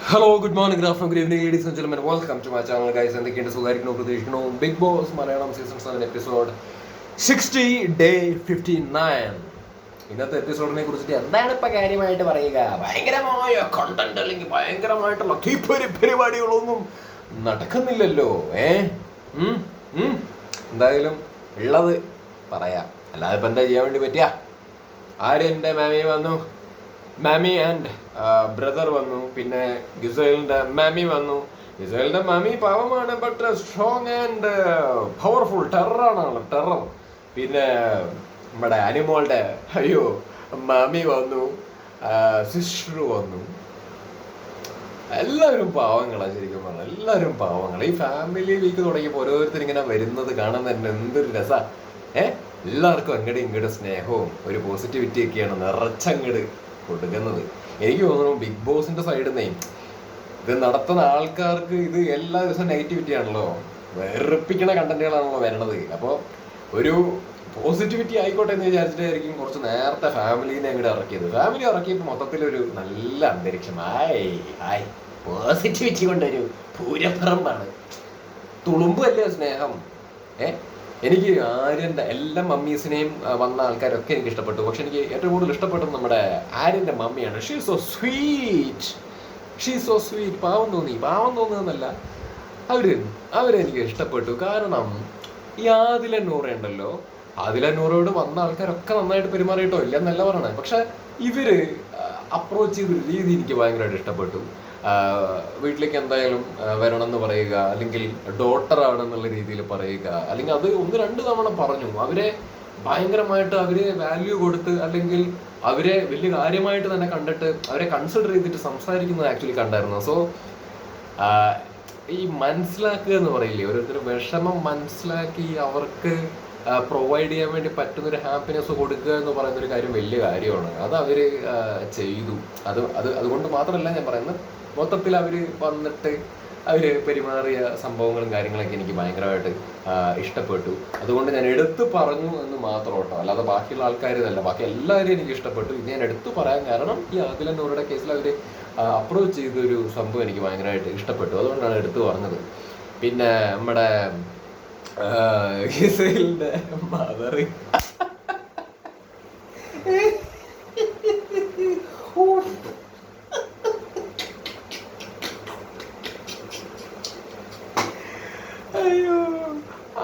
Hello good morning good afternoon good evening ladies and gentlemen welcome to my channel guys. എന്തൊക്കെയുണ്ട്? സുഖമായിരിക്കണോ? പ്രതീക്ഷിക്കണോ? Bigg Boss Malayalam season 7 episode 60 day 59. ഇന്നത്തെ എപ്പിസോഡിനെ കുറിച്ചിട്ട് എന്താണ് ഇപ്പൊ കാര്യമായിട്ട് പറയുക? ഭയങ്കരമായ കണ്ടന്റ് അല്ലെങ്കിൽ ഭയങ്കരമായിട്ടുള്ള തീപ്പൊരി പരിപാടികളൊന്നും നടക്കുന്നില്ലല്ലോ. എന്തായാലും ഉള്ളത് പറയാം, അല്ലാതെ ഇപ്പൊ എന്താ ചെയ്യാൻ വേണ്ടി പറ്റിയ? ആര് എൻ്റെ മാമി വന്നു, മാമി ആൻഡ് ബ്രദർ വന്നു, പിന്നെ ഗിസേലിന്റെ മാമി വന്നു. ഗിസേലിന്റെ മാമി പാവമാണ്, ബട്ട് സ്ട്രോങ് ആൻഡ് പവർഫുൾ ടെററാണ്, ടെറർ. പിന്നെ നമ്മുടെ അനിമോളുടെ മാമി വന്നു, സിസ്റ്റർ വന്നു. എല്ലാവരും പാവങ്ങളാണ്, ശരിക്കും പറഞ്ഞാൽ എല്ലാവരും പാവങ്ങൾ. ഈ ഫാമിലി വീക്ക് തുടങ്ങിയപ്പോൾ ഓരോരുത്തർ ഇങ്ങനെ വരുന്നത് കാണാൻ തന്നെ എന്തൊരു രസാ. എല്ലാവർക്കും അങ്ങോട്ട് ഇങ്ങോട്ട് സ്നേഹവും ഒരു പോസിറ്റിവിറ്റി ഒക്കെയാണ് നിറച്ചങ്ങട് കൊടുക്കുന്നത്. എനിക്ക് തോന്നുന്നു ബിഗ് ബോസിന്റെ സൈഡിൽ നിന്നേ ഇത് നടത്തുന്ന ആൾക്കാർക്ക് ഇത് എല്ലാ ദിവസവും നെഗറ്റിവിറ്റി ആണല്ലോ, വെറുപ്പിക്കണ കണ്ടന്റുകളാണല്ലോ വരണത്. അപ്പോൾ ഒരു പോസിറ്റിവിറ്റി ആയിക്കോട്ടെ എന്ന് വിചാരിച്ചിട്ടായിരിക്കും കുറച്ച് നേരത്തെ ഫാമിലിനെ അങ്ങോട്ട് ഇറക്കിയത്. ഫാമിലി ഇറക്കിയപ്പോൾ മൊത്തത്തിലൊരു നല്ല അന്തരീക്ഷം. പോസിറ്റിവിറ്റി കൊണ്ടൊരു പൂരപ്പറമ്പാണ്, തുളുമ്പല്ലേ സ്നേഹം. എനിക്ക് ആര്യൻ്റെ എല്ലാ മമ്മീസിനെയും വന്ന ആൾക്കാരൊക്കെ എനിക്ക് ഇഷ്ടപ്പെട്ടു. പക്ഷെ എനിക്ക് ഏറ്റവും കൂടുതൽ ഇഷ്ടപ്പെട്ടത് നമ്മുടെ ആര്യൻ്റെ മമ്മിയാണ്. She so sweet. പാവം തോന്നുന്നതല്ല, അവരെനിക്ക് ഇഷ്ടപ്പെട്ടു. കാരണം ഈ ആദില നൂറ ഉണ്ടല്ലോ, ആദില നൂറയോട് വന്ന ആൾക്കാരൊക്കെ നന്നായിട്ട് പെരുമാറിയിട്ടോ, ഇല്ലെന്നല്ല പറയണേ. പക്ഷെ ഇവര് അപ്രോച്ച് ചെയ്ത രീതി എനിക്ക് ഭയങ്കരമായിട്ട് ഇഷ്ടപ്പെട്ടു. വീട്ടിലേക്ക് എന്തായാലും വരണം എന്ന് പറയുക, അല്ലെങ്കിൽ ഡോട്ടറാണെന്നുള്ള രീതിയിൽ പറയുക, അല്ലെങ്കിൽ അത് 1-2 തവണ പറഞ്ഞു. അവരെ ഭയങ്കരമായിട്ട് അവരെ വാല്യൂ കൊടുത്ത്, അല്ലെങ്കിൽ അവരെ വലിയ കാര്യമായിട്ട് തന്നെ കണ്ടിട്ട് അവരെ കൺസിഡർ ചെയ്തിട്ട് സംസാരിക്കുന്നത് ആക്ച്വലി കണ്ടായിരുന്നു. സോ ഈ മനസ്സിലാക്കുക എന്ന് പറയില്ലേ, ഓരോരുത്തർ വിഷമം മനസ്സിലാക്കി അവർക്ക് പ്രൊവൈഡ് ചെയ്യാൻ വേണ്ടി പറ്റുന്നൊരു ഹാപ്പിനെസ് കൊടുക്കുക എന്ന് പറയുന്നൊരു കാര്യം വലിയ കാര്യമാണ്. അത് അവർ ചെയ്തു. അതുകൊണ്ട് മാത്രമല്ല ഞാൻ പറയുന്നത്, മൊത്തത്തിൽ അവർ വന്നിട്ട് അവർ പെരുമാറിയ സംഭവങ്ങളും കാര്യങ്ങളൊക്കെ എനിക്ക് ഭയങ്കരമായിട്ട് ഇഷ്ടപ്പെട്ടു. അതുകൊണ്ട് ഞാൻ എടുത്തു പറഞ്ഞു എന്ന് മാത്രം കേട്ടോ, അല്ലാതെ ബാക്കിയുള്ള ആൾക്കാരല്ല, ബാക്കി എല്ലാവരും എനിക്ക് ഇഷ്ടപ്പെട്ടു. ഇത് ഞാൻ എടുത്തു പറയാൻ കാരണം ഈ ആദില നൂറുടെ കേസിൽ അവർ അപ്രോച്ച് ചെയ്തൊരു സംഭവം എനിക്ക് ഭയങ്കരമായിട്ട് ഇഷ്ടപ്പെട്ടു. അതുകൊണ്ടാണ് എടുത്തു പറഞ്ഞത്. പിന്നെ നമ്മുടെ ഗിസേലിന്റെ മദർ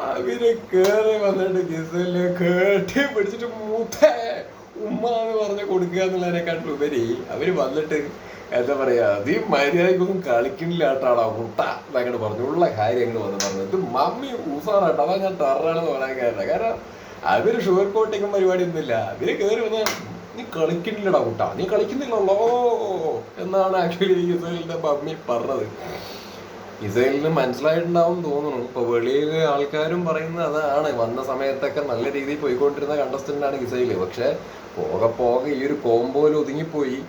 അവര് കേറി വന്നിട്ട് ഗിസേലിനെ കേട്ടി പിടിച്ചിട്ട് മൂത്തേ ഉമ്മ എന്ന് പറഞ്ഞ് കൊടുക്കുക എന്നുള്ളതിനെക്കാട്ടിലും ഉപരി അവര് വന്നിട്ട് എന്താ പറയാ, അത് മര്യാദക്കൊന്നും കളിക്കുന്നില്ല കേട്ടാടാ മുട്ട എന്നങ്ങോട്ട് പറഞ്ഞു. ഉള്ള കാര്യം അങ്ങോട്ട് വന്ന് പറഞ്ഞു, ഇത് മമ്മി ഊസാറാട്ടോ, അതാ ഞാൻ ടെററാണെന്ന് പറയാൻ കാരണം. കാരണം അവര് ഷുഗർ കോട്ടിങ്ങും പരിപാടി ഒന്നുമില്ല. അവര് കയറി വന്ന് നീ കളിക്കുന്നില്ലടാ കുട്ടാ, നീ കളിക്കുന്നില്ലല്ലോ എന്നാണ് ആക്ച്വലി ഗിസേലിന്റെ മമ്മി പറഞ്ഞത്. ഗിസേലിന് മനസ്സിലായിട്ടുണ്ടാവും തോന്നുന്നു. ഇപ്പൊ വെളിയിലെ ആൾക്കാരും പറയുന്നത് അതാണ്. വന്ന സമയത്തൊക്കെ നല്ല രീതിയിൽ പോയിക്കൊണ്ടിരുന്ന കണ്ടസ്റ്റന്റ് ആണ് ഗിസേല്. പക്ഷെ പോകെ ഈ ഒരു കോംബോയിൽ ഒതുങ്ങിപ്പോയി.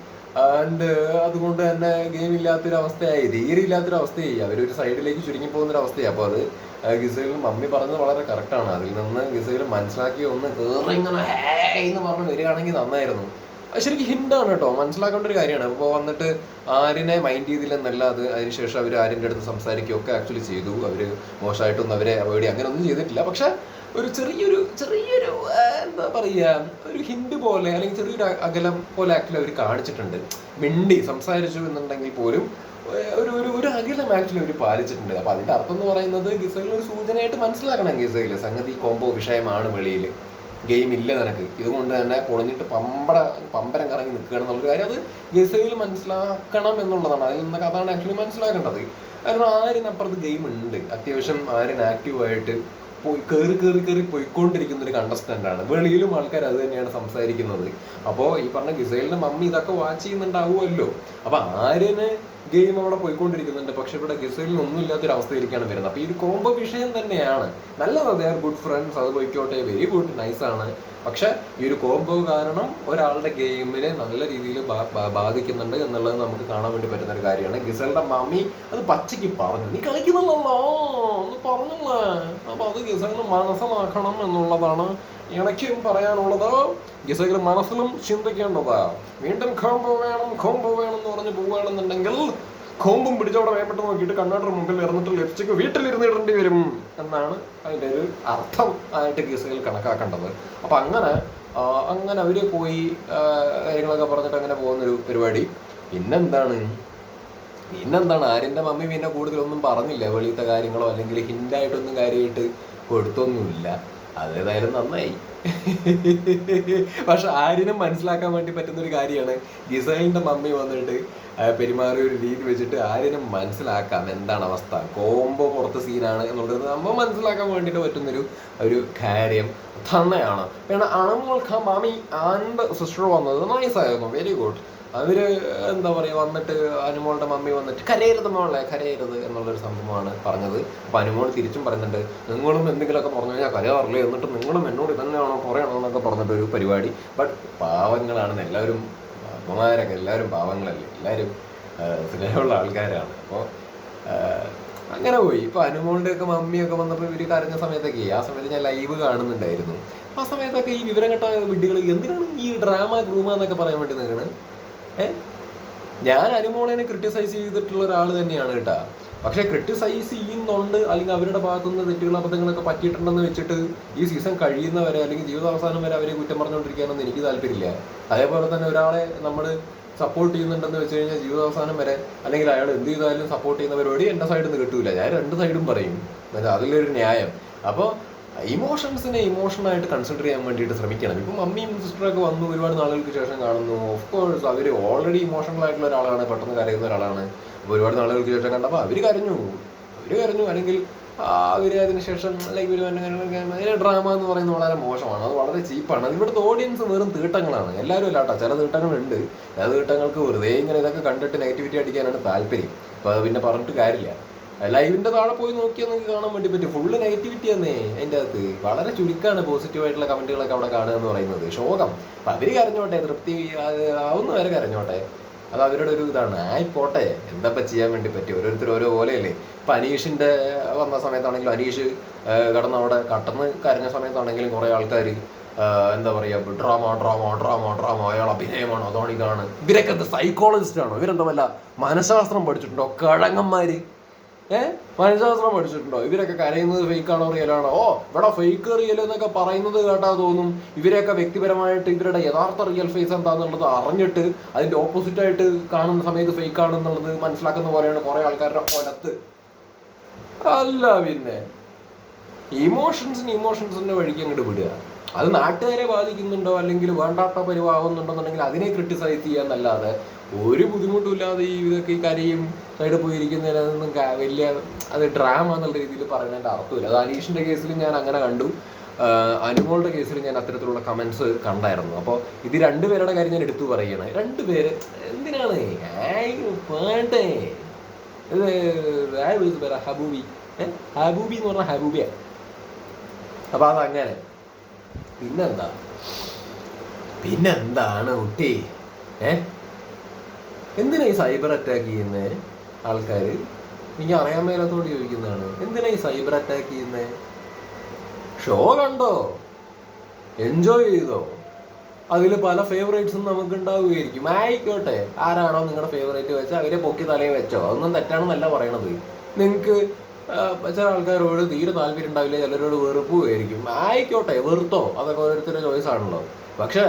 ആൻഡ് അതുകൊണ്ട് തന്നെ ഗെയിം ഇല്ലാത്തൊരവസ്ഥയായി, തീരെ ഇല്ലാത്തൊരവസ്ഥയായി. അവരൊരു സൈഡിലേക്ക് ചുരുങ്ങി പോകുന്നൊരവസ്ഥയായി. അപ്പോൾ അത് ഗിസേലിന് മമ്മി പറഞ്ഞത് വളരെ കറക്റ്റാണ്. അതിൽ നിന്ന് ഗിസേല് മനസ്സിലാക്കി ഒന്ന് കയറി ഇങ്ങനെ എന്ന് പറഞ്ഞ് വരികയാണെങ്കിൽ നന്നായിരുന്നു. അത് ശരിക്കും ഹിന്റാണ് കേട്ടോ, മനസ്സിലാക്കേണ്ട ഒരു കാര്യമാണ്. ഇപ്പോൾ വന്നിട്ട് ആരിനെ മൈൻഡ് ചെയ്തില്ലെന്നല്ല, അത് അതിനുശേഷം അവർ ആരിൻ്റെ അടുത്ത് സംസാരിക്കുകയൊക്കെ ആക്ച്വലി ചെയ്തു. അവർ മോശമായിട്ടൊന്നും അവരെ അവോയ്ഡ് അങ്ങനെ ഒന്നും ചെയ്തിട്ടില്ല. പക്ഷെ ഒരു ചെറിയൊരു എന്താ പറയുക, ഒരു ഹിന്റ് പോലെ അല്ലെങ്കിൽ ചെറിയൊരു അകലം പോലെ ആക്ച്വലി അവർ കാണിച്ചിട്ടുണ്ട്. മിണ്ടി സംസാരിച്ചു എന്നുണ്ടെങ്കിൽ പോലും ഒരു അകലം ആക്ച്വലി അവർ പാലിച്ചിട്ടുണ്ട്. അപ്പൊ അതിന്റെ അർത്ഥം എന്ന് പറയുന്നത് ഗിസേലിന് ഒരു സൂചനയായിട്ട് മനസ്സിലാക്കണം. ഗിസേല് സംഗതി കോംബോ വിഷയമാണ്, വെളിയിൽ ഗെയിം ഇല്ല നിനക്ക്, ഇതുകൊണ്ട് തന്നെ പൊളിഞ്ഞിട്ട് പമ്പരം കറങ്ങി നിൽക്കുകയാണ് എന്നുള്ളൊരു കാര്യം അത് ഗിസേല് മനസ്സിലാക്കണം എന്നുള്ളതാണ്. അതിൽ നിന്നൊക്കെ അതാണ് ആക്ച്വലി മനസ്സിലാക്കേണ്ടത്. കാരണം ആരിനപ്പുറത്ത് ഗെയിം ഉണ്ട്, അത്യാവശ്യം ആരിന് ആക്റ്റീവായിട്ട് കയറി പോയിക്കൊണ്ടിരിക്കുന്ന ഒരു കണ്ടസ്റ്റന്റ് ആണ്. വെളിയിലും ആൾക്കാർ അത് തന്നെയാണ് സംസാരിക്കുന്നത്. അപ്പോൾ ഈ പറഞ്ഞ ഗിസേലിന്റെ മമ്മി ഇതൊക്കെ വാച്ച് ചെയ്യുന്നുണ്ടാവുമല്ലോ. അപ്പൊ ആര്യന് ഗെയിം അവിടെ പോയിക്കൊണ്ടിരിക്കുന്നുണ്ട്, പക്ഷെ ഇവിടെ ഗിസേലിന് ഒന്നും ഇല്ലാത്തൊരവസ്ഥയിലേക്കാണ് വരുന്നത്. അപ്പൊ ഈ ഒരു കോംബോ വിഷയം തന്നെയാണ്. നല്ലത്, ദേ ആർ ഗുഡ് ഫ്രണ്ട്സ്, അത് പോയിക്കോട്ടെ, വെരി ഗുഡ്, നൈസാണ്. പക്ഷെ ഈ ഒരു കോംബോ കാരണം ഒരാളുടെ ഗെയിമിനെ നല്ല രീതിയിൽ ബാധിക്കുന്നുണ്ട് എന്നുള്ളത് നമുക്ക് കാണാൻ വേണ്ടി പറ്റുന്ന ഒരു കാര്യമാണ്. ഗിസേലിന്റെ മമ്മി അത് പച്ചയ്ക്ക് പറഞ്ഞു, നീ കളിക്കുന്നുള്ളല്ലോ ഒന്ന് പറഞ്ഞല്ലേ. അപ്പൊ അത് ഗിസേലിന് മനസ്സിലാക്കണം എന്നുള്ളതാണ് എനിക്കും പറയാനുള്ളത്. ഗിസേൽ മനസ്സിലും ചിന്തിക്കേണ്ടതാ. വീണ്ടും കോംബോ വേണം എന്ന് പറഞ്ഞ് പോവുകയാണെന്നുണ്ടെങ്കിൽ കോമ്പും പിടിച്ചവിടെ വേപ്പെട്ട് നോക്കിയിട്ട് കണ്ണാടിയുടെ മുമ്പിൽ ഇറന്നിട്ട് ലിപ്സ്റ്റിക്ക് വീട്ടിലിരുന്ന് ഇടേണ്ടി വരും എന്നാണ് അതിൻ്റെ ഒരു അർത്ഥം ആയിട്ട് കേസുകൾ കണക്കാക്കേണ്ടത്. അപ്പം അങ്ങനെ അവര് പോയി കാര്യങ്ങളൊക്കെ പറഞ്ഞിട്ട് അങ്ങനെ പോകുന്നൊരു പരിപാടി. പിന്നെന്താണ് ആര്യൻ്റെ മമ്മി പിന്നെ കൂടുതലൊന്നും പറഞ്ഞില്ല, വെളിയിലത്തെ കാര്യങ്ങളോ അല്ലെങ്കിൽ ഹിൻ്റായിട്ടൊന്നും കാര്യമായിട്ട് കൊടുത്തൊന്നുമില്ല. അതേതായാലും നന്നായി. പക്ഷെ ആര്യനും മനസ്സിലാക്കാൻ വേണ്ടി പറ്റുന്നൊരു കാര്യമാണ് ഗിസൈലിൻ്റെ മമ്മി വന്നിട്ട് പെരുമാറിയ ഒരു രീതി വെച്ചിട്ട് ആര്യനും മനസ്സിലാക്കാം എന്താണ് അവസ്ഥ. കോംബോ പുറത്ത് സീനാണ് എന്നുള്ളത് നമ്മൾ മനസ്സിലാക്കാൻ വേണ്ടിയിട്ട് പറ്റുന്നൊരു കാര്യം തന്നെയാണ്. പിന്നെ അണുമോൾക്ക് മാമി ആൻഡ് സിസ്റ്റർ വന്നത് നൈസായിരുന്നു, വെരി ഗുഡ്. അവര് എന്താ പറയുക വന്നിട്ട് അനുമോളുടെ മമ്മി വന്നിട്ട് കരയരുത് മോളെ കരയരുത് എന്നുള്ളൊരു സംഭവമാണ് പറഞ്ഞത്. അപ്പം അനുമോൾ തിരിച്ചും പറയുന്നുണ്ട്, നിങ്ങളും എന്തെങ്കിലുമൊക്കെ പറഞ്ഞു കഴിഞ്ഞാൽ കരയാറില്ലേ, എന്നിട്ട് നിങ്ങളും എന്നോട് ഇതന്നെയാണോ പറയണോ എന്നൊക്കെ പറഞ്ഞിട്ടൊരു പരിപാടി. ബട്ട് പാവങ്ങളാണെന്ന് എല്ലാവരും, അമ്മമാരൊക്കെ എല്ലാവരും പാവങ്ങളല്ലേ, എല്ലാവരും സ്നേഹമുള്ള ആൾക്കാരാണ്. അപ്പോൾ അങ്ങനെ പോയി. ഇപ്പോൾ അനുമോളുടെയൊക്കെ മമ്മിയൊക്കെ വന്നപ്പോൾ ഇവർ കരഞ്ഞ സമയത്തൊക്കെ, ആ സമയത്ത് ഞാൻ ലൈവ് കാണുന്നുണ്ടായിരുന്നു. ആ സമയത്തൊക്കെ ഈ വിവരം കേട്ട വിഡ്ഢികൾ എന്തിനാണ് ഈ ഡ്രാമ ഗ്രൂമ എന്നൊക്കെ പറയാൻ വേണ്ടി നിൽക്കണത്? ഞാൻ അനുമോളനെ ക്രിട്ടിസൈസ് ചെയ്തിട്ടുള്ള ഒരാൾ തന്നെയാണ് കേട്ടാ. പക്ഷെ ക്രിട്ടിസൈസ് ചെയ്യുന്നുണ്ട് അല്ലെങ്കിൽ അവരുടെ ഭാഗത്തുനിന്ന് തെറ്റുകൾ അബദ്ധങ്ങളൊക്കെ പറ്റിയിട്ടുണ്ടെന്ന് വെച്ചിട്ട് ഈ സീസൺ കഴിയുന്നവരെ അല്ലെങ്കിൽ ജീവിതാവസാനം വരെ അവരെ കുറ്റം പറഞ്ഞുകൊണ്ടിരിക്കാനൊന്നും എനിക്ക് താല്പര്യമില്ല. അതേപോലെ തന്നെ ഒരാളെ നമ്മൾ സപ്പോർട്ട് ചെയ്യുന്നുണ്ടെന്ന് വെച്ച് കഴിഞ്ഞാൽ ജീവിതാവസാനം വരെ അല്ലെങ്കിൽ അയാൾ എന്ത് ചെയ്താലും സപ്പോർട്ട് ചെയ്യുന്ന പരിപാടി എൻ്റെ സൈഡിൽ നിന്ന് കിട്ടൂല. ഞാൻ രണ്ട് സൈഡും പറയും, അതിലൊരു ന്യായം. അപ്പോൾ ഇമോഷൻസിനെ ഇമോഷണലായിട്ട് കൺസിഡർ ചെയ്യാൻ വേണ്ടിയിട്ട് ശ്രമിക്കണം. ഇപ്പം മമ്മിയും സിസ്റ്ററൊക്കെ വന്നു ഒരുപാട് നാളുകൾക്ക് ശേഷം കാണുന്നു. ഓഫ് കോഴ്സ് അവർ ഓൾറെഡി ഇമോഷണൽ ആയിട്ടുള്ള ഒരാളാണ്, പെട്ടെന്ന് കരയുന്ന ഒരാളാണ്. അപ്പോൾ ഒരുപാട് നാളുകൾക്ക് ശേഷം കണ്ടപ്പോൾ അവർ കരഞ്ഞു അല്ലെങ്കിൽ അവർ അതിനുശേഷം ലൈക്ക് ഒരു ഡ്രാമ എന്ന് പറയുന്നത് വളരെ മോശമാണ്, അത് വളരെ ചീപ്പാണ്. ഇവിടുത്തെ ഓഡിയൻസ് വെറും തീട്ടങ്ങളാണ്. എല്ലാവരും അല്ല കേട്ടോ, ചില തീട്ടങ്ങളുണ്ട്. ചില തീട്ടങ്ങൾക്ക് വെറുതെ ഇങ്ങനെ ഇതൊക്കെ കണ്ടിട്ട് നെഗറ്റിവിറ്റി അടിക്കാനാണ് താല്പര്യം. അപ്പോൾ അത് പിന്നെ പറഞ്ഞിട്ട് കാര്യമില്ല. ലൈവിൻ്റെ താഴെ പോയി നോക്കിയാൽ നിങ്ങൾക്ക് കാണാൻ വേണ്ടി പറ്റും, ഫുള്ള് നെഗറ്റിവിറ്റി തന്നെ അതിൻ്റെ അകത്ത്. വളരെ ചുരുക്കമാണ് പോസിറ്റീവായിട്ടുള്ള കമൻറ്റുകളൊക്കെ അവിടെ കാണുക എന്ന് പറയുന്നത്. ശോകം. അപ്പം അവർ കരഞ്ഞോട്ടെ, തൃപ്തി ആവുന്നവരെ കരഞ്ഞോട്ടെ, അത് അവരുടെ ഒരു ഇതാണ്. ആയിപ്പോട്ടെ, എന്താപ്പം ചെയ്യാൻ വേണ്ടി പറ്റും. ഓരോരുത്തർ ഓരോ പോലെയല്ലേ. ഇപ്പം അനീഷിൻ്റെ വന്ന സമയത്താണെങ്കിലും അനീഷ് അവിടെ കടന്ന് കരഞ്ഞ സമയത്താണെങ്കിലും കുറേ ആൾക്കാർ എന്താ പറയുക ഡ്രാമ അയാൾ അഭിനയമാണോ അതാണ് ഇതാണ്. ഇവരൊക്കെ എന്താ സൈക്കോളജിസ്റ്റാണോ? ഇവരെന്താ വല്ല മനഃശാസ്ത്രം പഠിച്ചിട്ടുണ്ടോ? കഴങ്ങന്മാർ മനഃശാസ്ത്രം പഠിച്ചിട്ടുണ്ടോ? ഇവരൊക്കെ കരയുന്നത് ഫേക്കാണോ റിയലാണോ? ഇവിടെ ഫേക്ക് റിയൽ എന്നൊക്കെ പറയുന്നത് കേട്ടാ തോന്നും ഇവരെയൊക്കെ വ്യക്തിപരമായിട്ട് ഇവരുടെ യഥാർത്ഥ റിയൽ ഫേസ് എന്താണെന്നുള്ളത് അറിഞ്ഞിട്ട് അതിന്റെ ഓപ്പോസിറ്റ് ആയിട്ട് കാണുന്ന സമയത്ത് ഫേക്ക് ആണെന്നുള്ളത് മനസ്സിലാക്കുന്ന പോലെയാണ് കുറെ ആൾക്കാരുടെ ഒലത്ത്. അല്ല പിന്നെ ഇമോഷൻസിന്റെ വഴിക്ക് അങ്ങോട്ട് വിടുക. അത് നാട്ടുകാരെ ബാധിക്കുന്നുണ്ടോ അല്ലെങ്കിൽ വേണ്ടാത്ത പരിവാകുന്നുണ്ടെന്നുണ്ടെങ്കിൽ അതിനെ ക്രിട്ടിസൈസ് ചെയ്യാന്നല്ലാതെ ഒരു ബുദ്ധിമുട്ടുമില്ലാതെ ഈ കരയും സൈഡ് പോയിരിക്കുന്നതിനൊന്നും വലിയ അത് ഡ്രാമ എന്നുള്ള രീതിയിൽ പറയുന്നതിൻ്റെ അർത്ഥമില്ല. അത് അനീഷിൻ്റെ കേസിൽ ഞാൻ അങ്ങനെ കണ്ടു, അനുമോളുടെ കേസിൽ ഞാൻ അത്തരത്തിലുള്ള കമൻസ് കണ്ടായിരുന്നു. അപ്പോൾ ഇത് രണ്ടുപേരുടെ കാര്യം ഞാൻ എടുത്തു പറയുകയാണ്. രണ്ടുപേര് എന്തിനാണ് പാട്ടേ ഇത് ഹബൂബി എന്ന് പറഞ്ഞാൽ ഹബൂബിയ. അപ്പം അതങ്ങനെ. പിന്നെന്താണ് കുട്ടി എന്തിനാ ഈ സൈബർ അറ്റാക്ക് ചെയ്യുന്നത് ആൾക്കാർ? എനിക്ക് അറിയാൻ മേലത്തോട് ചോദിക്കുന്നതാണ്. എന്തിനാ ഈ സൈബർ അറ്റാക്ക് ചെയ്യുന്നത്? ഷോ കണ്ടോ, എൻജോയ് ചെയ്തോ, അതിൽ പല ഫേവറേറ്റ്സും നമുക്ക് ഉണ്ടാവുകയായിരിക്കും. ആയിക്കോട്ടെ, ആരാണോ നിങ്ങളുടെ ഫേവറേറ്റ് വെച്ചാൽ അവരെ പൊക്കി തലയിൽ വെച്ചോ, അതൊന്നും തെറ്റാണെന്നല്ല പറയണത്. നിങ്ങൾക്ക് ചില ആൾക്കാരോട് തീരെ താല്പര്യം ഉണ്ടാവില്ല, ചിലരോട് വെറുപ്പുമായിരിക്കും. ആയിക്കോട്ടെ, വെറുത്തോ, അതൊക്കെ ഓരോരുത്തരുടെ ചോയ്സ് ആണല്ലോ. പക്ഷേ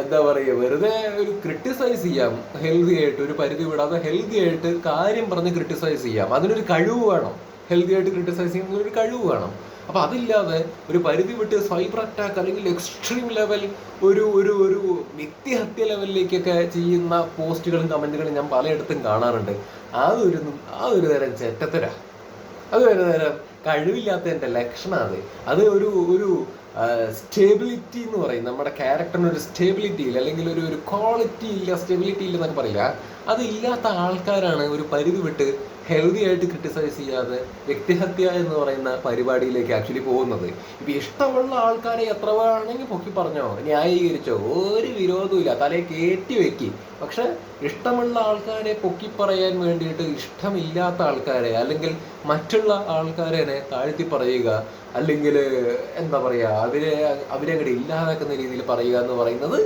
എന്താ പറയുക, വെറുതെ ഒരു ക്രിട്ടിസൈസ് ചെയ്യാം ഹെൽത്തി ആയിട്ട്, ഒരു പരിധി വിടാതെ ഹെൽത്തി ആയിട്ട് കാര്യം പറഞ്ഞ് ക്രിട്ടിസൈസ് ചെയ്യാം. അതിനൊരു കഴിവ് വേണം. ഹെൽത്തി ആയിട്ട് ക്രിട്ടിസൈസ് ചെയ്യുന്നതിനൊരു കഴിവ് വേണം. അപ്പം അതില്ലാതെ ഒരു പരിധി വിട്ട് സൈബർ അറ്റാക്ക് അല്ലെങ്കിൽ എക്സ്ട്രീം ലെവൽ ഒരു ഒരു ഒരു വ്യക്തിഹത്യ ലെവലിലേക്കൊക്കെ ചെയ്യുന്ന പോസ്റ്റുകളും കമൻറ്റുകളും ഞാൻ പലയിടത്തും കാണാറുണ്ട്. അതൊരു തരം ചെറ്റത്തരാ, അതൊരു തരം കഴിവില്ലാത്തതിൻ്റെ ലക്ഷണമാണ്. അത് ഒരു സ്റ്റെബിലിറ്റി എന്ന് പറയും, നമ്മുടെ ക്യാരക്ടറിന് ഒരു സ്റ്റെബിലിറ്റി ഇല്ല അല്ലെങ്കിൽ ഒരു ക്വാളിറ്റി ഇല്ല, സ്റ്റെബിലിറ്റി ഇല്ല എന്നൊക്കെ പറയില്ല. അതില്ലാത്ത ആൾക്കാരാണ് ഒരു പരിധി വിട്ട് ഹെൽത്തി ആയിട്ട് ക്രിട്ടിസൈസ് ചെയ്യാതെ വ്യക്തിഹത്യ എന്ന് പറയുന്ന പരിപാടിയിലേക്ക് ആക്ച്വലി പോകുന്നത്. ഇപ്പം ഇഷ്ടമുള്ള ആൾക്കാരെ എത്ര വേണമെങ്കിൽ പൊക്കി പറഞ്ഞോ, ന്യായീകരിച്ചോ, ഒരു വിരോധവും ഇല്ല, തലയെ കയറ്റി വെക്കി. പക്ഷെ ഇഷ്ടമുള്ള ആൾക്കാരെ പൊക്കി പറയാൻ വേണ്ടിയിട്ട് ഇഷ്ടമില്ലാത്ത ആൾക്കാരെ അല്ലെങ്കിൽ മറ്റുള്ള ആൾക്കാരെ താഴ്ത്തി പറയുക അല്ലെങ്കിൽ എന്താ പറയുക അവരെ അങ്ങോട്ട് ഇല്ലാതാക്കുന്ന രീതിയിൽ പറയുക എന്ന് പറയുന്നത്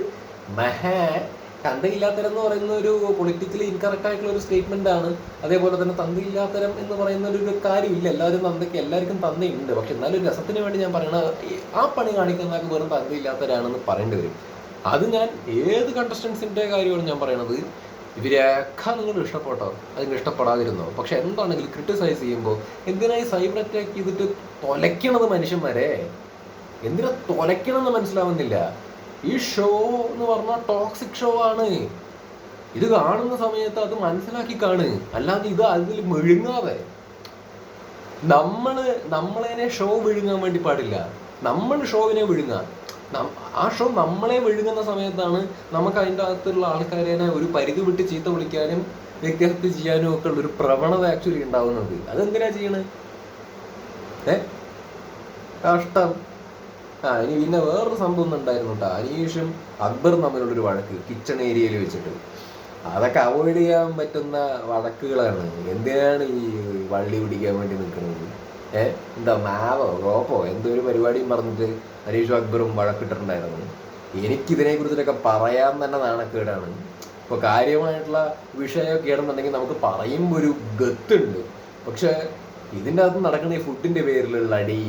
തന്തയില്ലാത്തരം എന്ന് പറയുന്ന ഒരു പൊളിറ്റിക്കലി ഇൻകറക്റ്റ് ആയിട്ടുള്ള ഒരു സ്റ്റേറ്റ്മെന്റ് ആണ്. അതേപോലെ തന്നെ തന്തയില്ലാത്തരം എന്ന് പറയുന്ന ഒരു കാര്യമില്ല. എല്ലാവർക്കും തന്തയുണ്ട്. പക്ഷെ എന്നാലും രസത്തിന് വേണ്ടി ഞാൻ പറയണ ആ പണി കാണിക്കുന്നതൊക്കെ വെറും തന്തയില്ലാത്തവരാണെന്ന് പറയേണ്ടി വരും. അത് ഞാൻ ഏത് കണ്ടസ്റ്റൻസിന്റെ കാര്യമാണ് ഞാൻ പറയണത്. ഇവരെയൊക്കെ നിങ്ങൾ ഇഷ്ടപ്പെട്ടോ, അതിന് ഇഷ്ടപ്പെടാതിരുന്നോ, പക്ഷെ എന്താണെങ്കിലും ക്രിട്ടിസൈസ് ചെയ്യുമ്പോൾ എന്തിനായി സൈബർ അറ്റാക്ക് ചെയ്തിട്ട് തൊലയ്ക്കണത് മനുഷ്യന്മാരെ? എന്തിനാ തൊലയ്ക്കണമെന്ന് മനസ്സിലാവുന്നില്ല. ഈ ഷോ എന്ന് പറഞ്ഞാൽ ടോക്സിക് ഷോ ആണ്. ഇത് കാണുന്ന സമയത്ത് അത് മനസ്സിലാക്കി കാണ്. അല്ലാതെ ഇത് അതിൽ വിഴുങ്ങാതെ നമ്മളതിനെ ഷോ വിഴുങ്ങാൻ വേണ്ടി പാടില്ല. നമ്മൾ ഷോവിനെ വിഴുങ്ങാം. ആ ഷോ നമ്മളെ വിഴുങ്ങുന്ന സമയത്താണ് നമുക്ക് അതിൻ്റെ അകത്തുള്ള ആൾക്കാരെ ഒരു പരിധി വിട്ട് ചീത്ത വിളിക്കാനും വ്യക്തിഹത്യ ചെയ്യാനും ഒക്കെ ഉള്ളൊരു പ്രവണത ആക്ച്വലി ഉണ്ടാവുന്നത്. അതെന്തിനാ ചെയ്യണേ? കഷ്ടം. ഇനി പിന്നെ വേറൊരു സംഭവം ഒന്നും ഉണ്ടായിരുന്നു കേട്ടോ. അനീഷും അക്ബറും തമ്മിലുള്ളൊരു വഴക്ക് കിച്ചൺ ഏരിയയിൽ വെച്ചിട്ട്. അതൊക്കെ അവോയ്ഡ് ചെയ്യാൻ പറ്റുന്ന വഴക്കുകളാണ്. എന്തിനാണ് ഈ വള്ളി പിടിക്കാൻ വേണ്ടി നിൽക്കുന്നത്? എന്താ മാവോ റോപ്പോ എന്തോ ഒരു പരിപാടിയും പറഞ്ഞിട്ട് അനീഷും അക്ബറും വഴക്കിട്ടിട്ടുണ്ടായിരുന്നു. എനിക്കിതിനെ കുറിച്ചിട്ടൊക്കെ പറയാൻ തന്നെ നാണക്കേടാണ്. ഇപ്പോൾ കാര്യമായിട്ടുള്ള വിഷയമൊക്കെ ആണെന്നുണ്ടെങ്കിൽ നമുക്ക് പറയുമ്പോൾ ഒരു ഗത്തുണ്ട്. പക്ഷെ ഇതിൻ്റെ അകത്ത് നടക്കുന്ന ഈ ഫുഡിൻ്റെ പേരിലുള്ള അടി,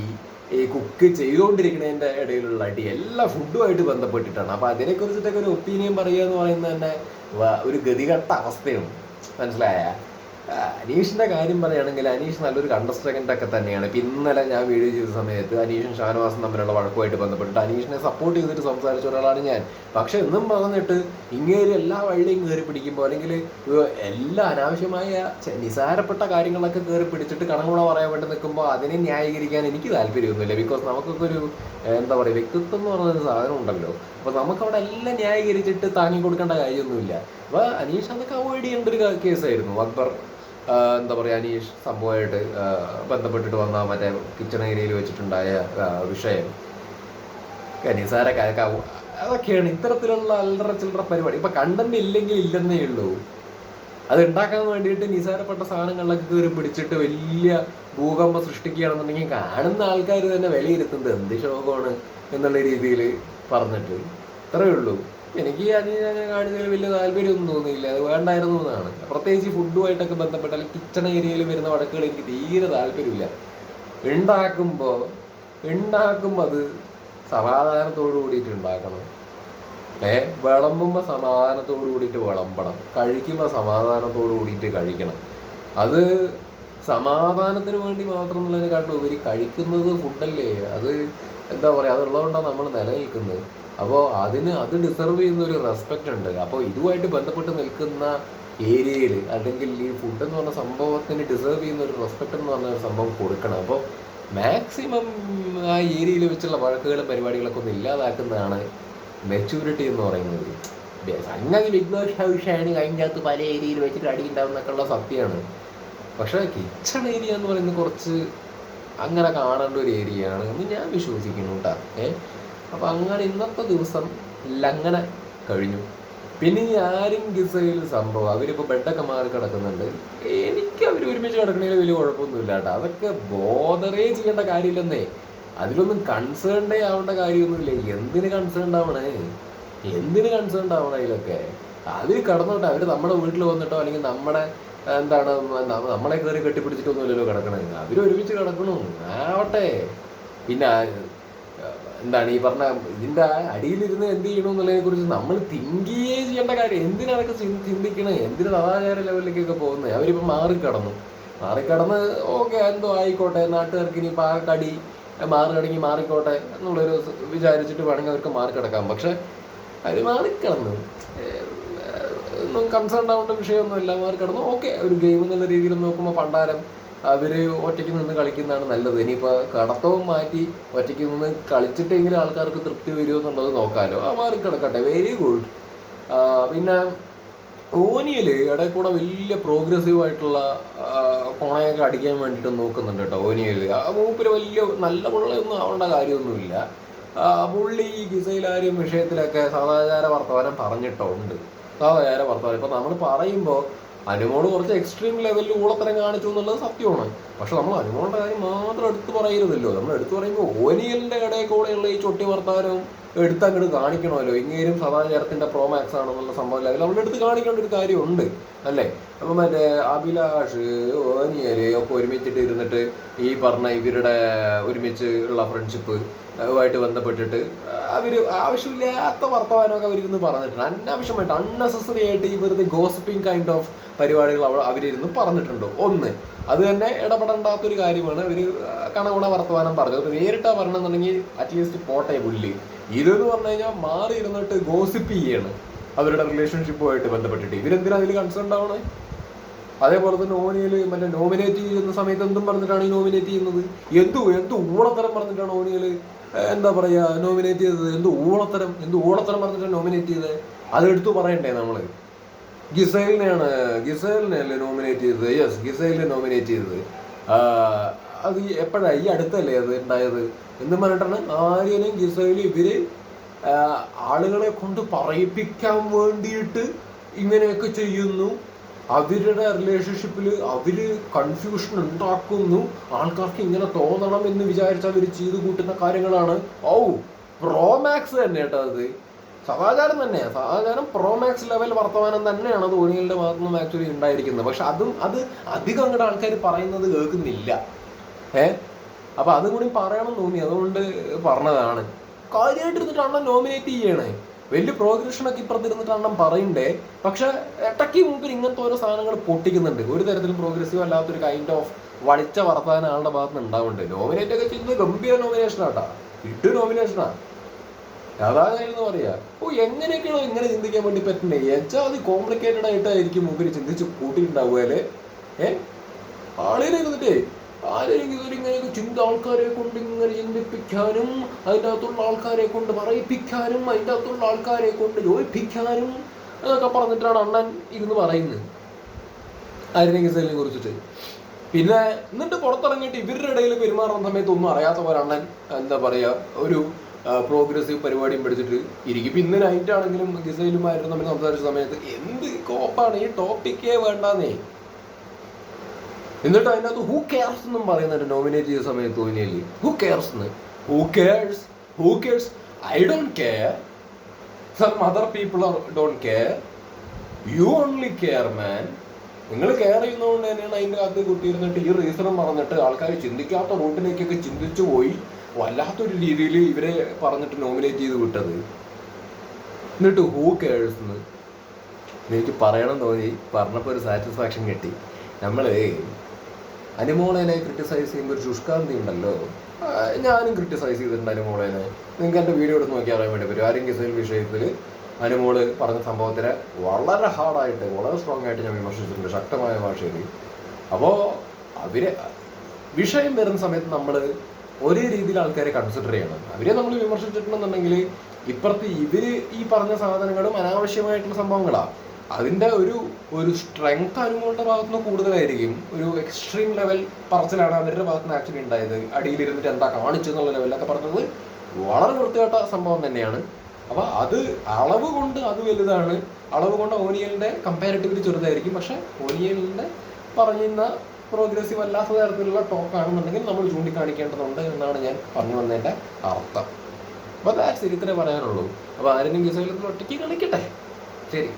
ഈ കുക്ക് ചെയ്തുകൊണ്ടിരിക്കുന്നതിൻ്റെ ഇടയിലുള്ള അടി, എല്ലാ ഫുഡുമായിട്ട് ബന്ധപ്പെട്ടിട്ടാണ്. അപ്പോൾ അതിനെക്കുറിച്ചിട്ടൊക്കെ ഒരു ഒപ്പീനിയൻ പറയുക എന്ന് പറയുന്നത് തന്നെ ഒരു ഗതികെട്ട അവസ്ഥയാണ്. മനസ്സിലായ? അനീഷിൻ്റെ കാര്യം പറയുകയാണെങ്കിൽ അനീഷ് നല്ലൊരു കണ്ടസ്റ്റൻ്റ് ഒക്കെ തന്നെയാണ്. ഇപ്പം ഇന്നലെ ഞാൻ വീഡിയോ ചെയ്ത സമയത്ത് അനീഷും ഷാനവാസും തമ്മിലുള്ള വഴക്കുമായിട്ട് ബന്ധപ്പെട്ടിട്ട് അനീഷിനെ സപ്പോർട്ട് ചെയ്തിട്ട് സംസാരിച്ച ഒരാളാണ് ഞാൻ. പക്ഷെ എന്നും പറഞ്ഞിട്ട് ഇങ്ങേര് എല്ലാ വഴിയും കയറി പിടിക്കുമ്പോൾ അല്ലെങ്കിൽ എല്ലാ അനാവശ്യമായ നിസാരപ്പെട്ട കാര്യങ്ങളൊക്കെ കയറി പിടിച്ചിട്ട് കണങ്ങുണ പറയാൻ വേണ്ടി നിൽക്കുമ്പോൾ അതിനെ ന്യായീകരിക്കാൻ എനിക്ക് താല്പര്യമൊന്നുമില്ല. ബിക്കോസ് നമുക്കൊക്കെ ഒരു എന്താ പറയുക, വ്യക്തിത്വം എന്ന് പറയുന്നൊരു സാധനം ഉണ്ടല്ലോ. അപ്പോൾ നമുക്കവിടെ എല്ലാം ന്യായീകരിച്ചിട്ട് താങ്ങി കൊടുക്കേണ്ട കാര്യമൊന്നുമില്ല. അപ്പോൾ അനീഷ് അതൊക്കെ അവോയ്ഡ് ചെയ്യേണ്ട ഒരു കേസായിരുന്നു. അക്ബർ എന്താ പറയുക, അനീഷ് സംഭവമായിട്ട് ബന്ധപ്പെട്ടിട്ട് വന്ന മറ്റേ കിച്ചൺ ഏരിയയിൽ വെച്ചിട്ടുണ്ടായ വിഷയം, നിസാര അതൊക്കെയാണ് ഇത്തരത്തിലുള്ള അല്ലറ ചില്ലറ പരിപാടി. ഇപ്പം കണ്ടന്റ് ഇല്ലെങ്കിൽ ഇല്ലെന്നേ ഉള്ളൂ. അത് ഉണ്ടാക്കാൻ വേണ്ടിയിട്ട് നിസാരപ്പെട്ട സാധനങ്ങളിലൊക്കെ കയറി പിടിച്ചിട്ട് വലിയ ഭൂകമ്പം സൃഷ്ടിക്കുകയാണെന്നുണ്ടെങ്കിൽ കാണുന്ന ആൾക്കാർ തന്നെ വിലയിരുത്തുന്നത് എന്ത് ശോകമാണ് എന്നുള്ള രീതിയിൽ പറഞ്ഞിട്ട് ഇത്രയേ ഉള്ളൂ. എനിക്ക് അതിനെ കാണിച്ചതിൽ വലിയ താല്പര്യമൊന്നും തോന്നിയില്ല. അത് വേണ്ടായിരുന്നു എന്നാണ്. പ്രത്യേകിച്ച് ഫുഡുമായിട്ടൊക്കെ ബന്ധപ്പെട്ട അല്ലെങ്കിൽ കിച്ചൺ ഏരിയയിൽ വരുന്ന വഴക്കുകൾ എനിക്ക് തീരെ താല്പര്യമില്ല. ഉണ്ടാക്കുമ്പോൾ അത് സമാധാനത്തോടു കൂടിയിട്ട് ഉണ്ടാക്കണം. വിളമ്പുമ്പോൾ സമാധാനത്തോടു കൂടിയിട്ട് വിളമ്പണം. കഴിക്കുമ്പോൾ സമാധാനത്തോടു കൂടിയിട്ട് കഴിക്കണം. അത് സമാധാനത്തിന് വേണ്ടി മാത്രം എന്നുള്ളതിനെക്കാട്ടും ഉപരി കഴിക്കുന്നത് ഫുഡല്ലേ, അത് എന്താ പറയുക, അതുള്ളതുകൊണ്ടാണ് നമ്മൾ നിലനിൽക്കുന്നത്. അപ്പോൾ അത് ഡിസർവ് ചെയ്യുന്ന ഒരു റെസ്പെക്റ്റ് ഉണ്ട്. അപ്പോൾ ഇതുമായിട്ട് ബന്ധപ്പെട്ട് നിൽക്കുന്ന ഏരിയയിൽ അല്ലെങ്കിൽ ഈ ഫുഡ് എന്ന് പറഞ്ഞ സംഭവത്തിന് ഡിസർവ് ചെയ്യുന്ന ഒരു റെസ്പെക്റ്റ് എന്ന് പറഞ്ഞ ഒരു സംഭവം കൊടുക്കണം. അപ്പോൾ മാക്സിമം ആ ഏരിയയിൽ വെച്ചുള്ള വഴക്കുകളും പരിപാടികളൊക്കെ ഒന്ന് ഇല്ലാതാക്കുന്നതാണ് മെച്യൂരിറ്റി എന്ന് പറയുന്നത്. സംഗതി വിഘ്നോഷാണ് അതിൻ്റെ അകത്ത് പല ഏരിയയിൽ വെച്ചിട്ട് അടി ഉണ്ടാവുന്നൊക്കെ ഉള്ള സത്യമാണ്. പക്ഷേ കിച്ചൺ ഏരിയ എന്ന് പറയുന്നത് കുറച്ച് അങ്ങനെ കാണേണ്ട ഒരു ഏരിയയാണ് എന്ന് ഞാൻ വിശ്വസിക്കുന്നു കേട്ടോ. അപ്പോൾ അങ്ങനെ ഇന്നത്തെ ദിവസം അങ്ങനെ കഴിഞ്ഞു. പിന്നെ ഈ ആരും ഗിസയിൽ സംഭവം അവരിപ്പോൾ ബെഡൊക്കെ മാറി കിടക്കുന്നുണ്ട്. എനിക്ക് അവർ ഒരുമിച്ച് കിടക്കണതിൽ വലിയ കുഴപ്പമൊന്നുമില്ല കേട്ടോ. അതൊക്കെ ബോധറേ ചെയ്യേണ്ട കാര്യമില്ലെന്നേ. അതിലൊന്നും കൺസേൺഡേ ആവേണ്ട കാര്യമൊന്നുമില്ല. എന്തിന് കൺസേൺഡ് ആവണം അതിലൊക്കെ? അവർ കിടന്നോട്ടെ. അവർ നമ്മുടെ വീട്ടിൽ വന്നിട്ടോ അല്ലെങ്കിൽ നമ്മുടെ നമ്മളെ കയറി കെട്ടിപ്പിടിച്ചിട്ടൊന്നുമില്ലല്ലോ കിടക്കണേ. അവർ ഒരുമിച്ച് കിടക്കണു ആവട്ടെ. പിന്നെ ഈ പറഞ്ഞ ഇതിൻ്റെ അടിയിലിരുന്ന് എന്ത് ചെയ്യണമെന്നുള്ളതിനെ കുറിച്ച് നമ്മൾ തിങ്കിയേ ചെയ്യേണ്ട കാര്യം. എന്തിനതൊക്കെ ചിന്തിക്കണേ? എന്തിനാ സദാചാര ലെവലിലേക്കൊക്കെ പോകുന്നത്? അവരിപ്പോൾ മാറിക്കടന്ന് ഓക്കെ എന്തോ ആയിക്കോട്ടെ, നാട്ടുകാർക്ക് ഇനി ആ കടി മാറിക്കടങ്ങി മാറിക്കോട്ടെ എന്നുള്ളൊരു വിചാരിച്ചിട്ട് വേണമെങ്കിൽ അവർക്ക് മാറിക്കിടക്കാം. പക്ഷെ അവർ മാറിക്കിടന്നു ഒന്നും കൺസേൺ ആവേണ്ട വിഷയമൊന്നുമില്ല. മാറിക്കിടന്നു ഓക്കെ. ഒരു ഗെയിം എന്നുള്ള രീതിയിൽ നോക്കുമ്പോൾ പണ്ടാരം അവർ ഒറ്റയ്ക്ക് നിന്ന് കളിക്കുന്നതാണ് നല്ലത്. ഇനിയിപ്പോൾ കടത്തവും മാറ്റി ഒറ്റയ്ക്ക് നിന്ന് കളിച്ചിട്ടെങ്കിലും ആൾക്കാർക്ക് തൃപ്തി വരുമോ എന്നുള്ളത് നോക്കാമല്ലോ. മാറിക്കിടക്കട്ടെ, വെരി ഗുഡ്. പിന്നെ ഓനിയൽ ഇടയിൽ കൂടെ വലിയ പ്രോഗ്രസീവ് ആയിട്ടുള്ള കോണയൊക്കെ അടിക്കാൻ വേണ്ടിയിട്ട് നോക്കുന്നുണ്ട് കേട്ടോ. ഓനിയൽ മൂപ്പര് വലിയ നല്ല പുള്ളിയൊന്നും ആവേണ്ട കാര്യമൊന്നുമില്ല. പുള്ളി ഈ ഗിസയിലാരും വിഷയത്തിലൊക്കെ സദാചാര വർത്തമാനം പറഞ്ഞിട്ടുണ്ട്. ഇപ്പം നമ്മൾ പറയുമ്പോൾ അനുമോള് കുറച്ച് എക്സ്ട്രീം ലെവലിൽ ഊളത്തരം കാണിച്ചു എന്നുള്ളത് സത്യമാണ്. പക്ഷെ നമ്മൾ അനുമോളുടെ കാര്യം മാത്രം എടുത്തു പറയരുതല്ലോ. നമ്മൾ എടുത്തു പറയുമ്പോൾ ഓനിയലിൻ്റെ ഇടയിൽ കൂടെയുള്ള ഈ ചൊട്ടി വർത്താനവും എടുത്ത് അങ്ങോട്ട് കാണിക്കണമല്ലോ. ഇങ്ങേരും സദാചാരത്തിന്റെ പ്രോമാക്സ് ആണെന്നുള്ള സംഭവം ലെവൽ അവളുടെ അടുത്ത് കാണിക്കേണ്ട ഒരു കാര്യമുണ്ട് അല്ലേ. അപ്പം മറ്റേ അഭിലാഷ് ഓനിയല് ഒക്കെ ഒരുമിച്ചിട്ട് ഇരുന്നിട്ട് ഈ പറഞ്ഞ ഇവരുടെ ഒരുമിച്ച് ഉള്ള ഫ്രണ്ട്ഷിപ്പ് ആയിട്ട് ബന്ധപ്പെട്ടിട്ട് അവര് ആവശ്യമില്ലാത്ത വർത്തമാനമൊക്കെ അവരിരുന്ന് പറഞ്ഞിട്ടുണ്ട്. അനാവശ്യമായിട്ട് അൺനെസസറി ആയിട്ട് ഈ വെറുതെ ഗോസിപ്പിംഗ് കൈൻഡ് ഓഫ് പരിപാടികൾ അവരിരുന്ന് പറഞ്ഞിട്ടുണ്ട്. ഒന്ന് അത് തന്നെ ഇടപെടേണ്ടാത്തൊരു കാര്യമാണ്. അവർ കണകുണ വർത്തമാനം പറഞ്ഞത് നേരിട്ടാ പറഞ്ഞെന്നുണ്ടെങ്കിൽ അറ്റ്ലീസ്റ്റ് പോട്ടെ പുല്ല്. ഇതെന്ന് പറഞ്ഞു കഴിഞ്ഞാൽ മാറി ഇരുന്നിട്ട് ഗോസിപ്പ് ചെയ്യാണ് അവരുടെ റിലേഷൻഷിപ്പുമായിട്ട് ബന്ധപ്പെട്ടിട്ട്. ഇവരെന്തിനാ അതിൽ കൺസേൺ ആവണേ? അതേപോലെ തന്നെ ഓനിയൽ മറ്റേ നോമിനേറ്റ് ചെയ്യുന്ന സമയത്ത് എന്തും പറഞ്ഞിട്ടാണ് ഈ നോമിനേറ്റ് ചെയ്യുന്നത്? എന്ത് ഊളത്തരം പറഞ്ഞിട്ടാണ് ഓനിയൽ എന്താ പറയാ നോമിനേറ്റ് ചെയ്തത്? എന്ത് ഊളത്തരം പറഞ്ഞിട്ടാണ് നോമിനേറ്റ് ചെയ്തത്? അതെടുത്തു പറയണ്ടേ നമ്മള്? ഗിസൈലിനെയല്ലേ നോമിനേറ്റ് ചെയ്തത്? യെസ്, ഗിസൈലിനെ നോമിനേറ്റ് ചെയ്തത്. അത് എപ്പോഴാ? ഈ അടുത്തല്ലേ അത് ഉണ്ടായത്? എന്ന് പറഞ്ഞിട്ടാണ് ആര്യനും ഗിസൈലും ഇവര് ആളുകളെ കൊണ്ട് പറയിപ്പിക്കാൻ വേണ്ടിയിട്ട് ഇങ്ങനെയൊക്കെ ചെയ്യുന്നു. അവരുടെ റിലേഷൻഷിപ്പിൽ അവര് കൺഫ്യൂഷൻ ഉണ്ടാക്കുന്നു. ആൾക്കാർക്ക് ഇങ്ങനെ തോന്നണം എന്ന് വിചാരിച്ച് അവർ ചെയ്തു കൂട്ടുന്ന കാര്യങ്ങളാണ്. പ്രോമാക്സ് തന്നെ കേട്ടോ. അത് സദാചാരം തന്നെയാണ്. സദാചാരം പ്രോമാക്സ് ലെവൽ വർത്തമാനം തന്നെയാണ് അത് ഓനിയലിന്റെ ഭാഗത്തു നിന്നും ആക്ച്വലി ഉണ്ടായിരിക്കുന്നത്. പക്ഷെ അത് അധികം അങ്ങോട്ട് ആൾക്കാർ പറയുന്നത് കേൾക്കുന്നില്ല. അപ്പൊ അതും കൂടി പറയണം തോന്നി, അതുകൊണ്ട് പറഞ്ഞതാണ്. കാര്യമായിട്ട് ഇരുന്നിട്ട് അണ്ണൻ നോമിനേറ്റ് ചെയ്യണേ. വലിയ പ്രോഗ്രഷനൊക്കെ ഇപ്പുറത്തിരുന്നിട്ട് അണ്ണൻ പറയണ്ടേ. പക്ഷെ ഇടയ്ക്ക് മുമ്പിൽ ഇങ്ങനത്തെ ഓരോ സാധനങ്ങൾ പൊട്ടിക്കുന്നുണ്ട്. ഒരു തരത്തിലും പ്രോഗ്രസീവ് അല്ലാത്തൊരു കൈൻഡ് ഓഫ് വളിച്ച വർത്താനം ആളുടെ ഭാഗത്ത് നിന്ന് ഉണ്ടാവുന്നുണ്ട്. നോമിനേറ്റ് ഒക്കെ ചെയ്യുന്നത് ഗംഭീര നോമിനേഷനാട്ടാ, ഇട്ടു നോമിനേഷനാ. അതായിരുന്നു പറയാ. എങ്ങനെയൊക്കെയാണോ ഇങ്ങനെ ചിന്തിക്കാൻ വേണ്ടി പറ്റണ്ടേ? എച്ചാ അത് കോംപ്ലിക്കേറ്റഡ് ആയിട്ടായിരിക്കും മുമ്പിൽ ചിന്തിച്ച് കൂട്ടിയിട്ടുണ്ടാവുക അല്ലേ. ആളുകൾ ഇരുന്നിട്ടേ ആരെങ്കിലും ഇങ്ങനെയൊക്കെ ആൾക്കാരെ കൊണ്ട് ഇങ്ങനെ ചിന്തിപ്പിക്കാനും അതിൻ്റെ അകത്തുള്ള ആൾക്കാരെ കൊണ്ട് പറയിപ്പിക്കാനും അതിൻ്റെ അകത്തുള്ള ആൾക്കാരെ കൊണ്ട് യോജിപ്പിക്കാനും അതൊക്കെ പറഞ്ഞിട്ടാണ് അണ്ണൻ ഇരുന്ന് പറയുന്നത് ആര്യനെ ഗിസൈലിനെ കുറിച്ചിട്ട്. പിന്നെ എന്നിട്ട് പുറത്തിറങ്ങിയിട്ട് ഇവരുടെ ഇടയിൽ പെരുമാറുന്ന സമയത്ത് ഒന്നും അറിയാത്ത പോലെ അണ്ണൻ എന്താ പറയാ ഒരു പ്രോഗ്രസീവ് പരിപാടിയും പഠിച്ചിട്ട് ഇരിക്കും. ഇപ്പം ഇന്ന് നൈറ്റാണെങ്കിലും ഗിസൈലുമായിരുന്നു തമ്മിൽ സംസാരിച്ച സമയത്ത് എന്ത് കോപ്പാണ്, ഈ ടോപ്പിക്കേ വേണ്ടാന്നേ. എന്നിട്ട് അതിനകത്ത് ഹൂ കെയർസ് എന്നും പറയുന്നുണ്ട് നോമിനേറ്റ് ചെയ്ത സമയത്ത് ഓനിയല്. Who cares I don't care, some other people don't care, you only care man. നിങ്ങൾ കെയർ ചെയ്യുന്നതുകൊണ്ട് തന്നെയാണ് അതിൻ്റെ അകത്ത് കുട്ടിയിരുന്നിട്ട് ഈ റീസണും പറഞ്ഞിട്ട് ആൾക്കാർ ചിന്തിക്കാത്ത റൂട്ടിലേക്കൊക്കെ ചിന്തിച്ചു പോയി വല്ലാത്തൊരു രീതിയിൽ ഇവരെ പറഞ്ഞിട്ട് നോമിനേറ്റ് ചെയ്ത് വിട്ടത്. എന്നിട്ട് ഹൂ കെയർസ് എന്ന് എനിക്ക് പറയണം തോന്നി. പറഞ്ഞപ്പോൾ ഒരു സാറ്റിസ്ഫാക്ഷൻ കിട്ടി. നമ്മൾ അനുമോളേനെ ക്രിട്ടിസൈസ് ചെയ്യുമ്പോൾ ഒരു ശുഷ്കാന്തി ഉണ്ടല്ലോ. ഞാനും ക്രിട്ടിസൈസ് ചെയ്തിട്ടുണ്ട് അനുമോളേനെ. നിങ്ങൾക്ക് എൻ്റെ വീഡിയോ എടുത്ത് നോക്കി അറിയാൻ വേണ്ടി പറ്റും. ആര്യൻ ഗിസൈൽ വിഷയത്തിൽ അനുമോള് പറഞ്ഞ സംഭവത്തിനെ വളരെ ഹാർഡായിട്ട് വളരെ സ്ട്രോങ് ആയിട്ട് ഞാൻ വിമർശിച്ചിട്ടുണ്ട്, ശക്തമായ ഭാഷയിൽ. അപ്പോൾ അവരെ വിഷയം വരുന്ന സമയത്ത് നമ്മൾ ഒരേ രീതിയിൽ ആൾക്കാരെ കൺസിഡർ ചെയ്യണം. അവരെ നമ്മൾ വിമർശിച്ചിട്ടുണ്ടെന്നുണ്ടെങ്കിൽ ഇപ്പുറത്ത് ഇവര് ഈ പറഞ്ഞ സാധനങ്ങളും അനാവശ്യമായിട്ടുള്ള സംഭവങ്ങളാണ്. അതിൻ്റെ ഒരു സ്ട്രെങ്ത് അനുമോളുടെ ഭാഗത്തുനിന്ന് കൂടുതലായിരിക്കും. ഒരു എക്സ്ട്രീം ലെവൽ പറച്ചിലാണ് അവരുടെ ഭാഗത്തുനിന്ന് ആക്ച്വലി ഉണ്ടായത്. അടിയിലിരുന്നിട്ട് എന്താ കാണിച്ചു എന്നുള്ള ലെവലൊക്കെ പറഞ്ഞത് വളരെ വൃത്തികെട്ട സംഭവം തന്നെയാണ്. അപ്പോൾ അത് അളവ് കൊണ്ട് അത് വലുതാണ്. അളവ് കൊണ്ട് ഓനിയലിൻ്റെ കമ്പാരിറ്റീവ്ലി ചെറുതായിരിക്കും. പക്ഷെ ഓനിയലിൻ്റെ പറയുന്ന പ്രോഗ്രസീവ് അല്ലാത്ത തരത്തിലുള്ള ടോക്കാണെന്നുണ്ടെങ്കിൽ നമ്മൾ ചൂണ്ടിക്കാണിക്കേണ്ടതുണ്ട് എന്നാണ് ഞാൻ പറഞ്ഞു വന്നതിൻ്റെ അർത്ഥം. അപ്പോൾ ദാറ്റ്സ് ഇത്രേ പറയാനുള്ളൂ. അപ്പോൾ ആരെങ്കിലും ഗിസൈലത്തിൽ ഒറ്റയ്ക്ക് കളിക്കട്ടെ. ശരി.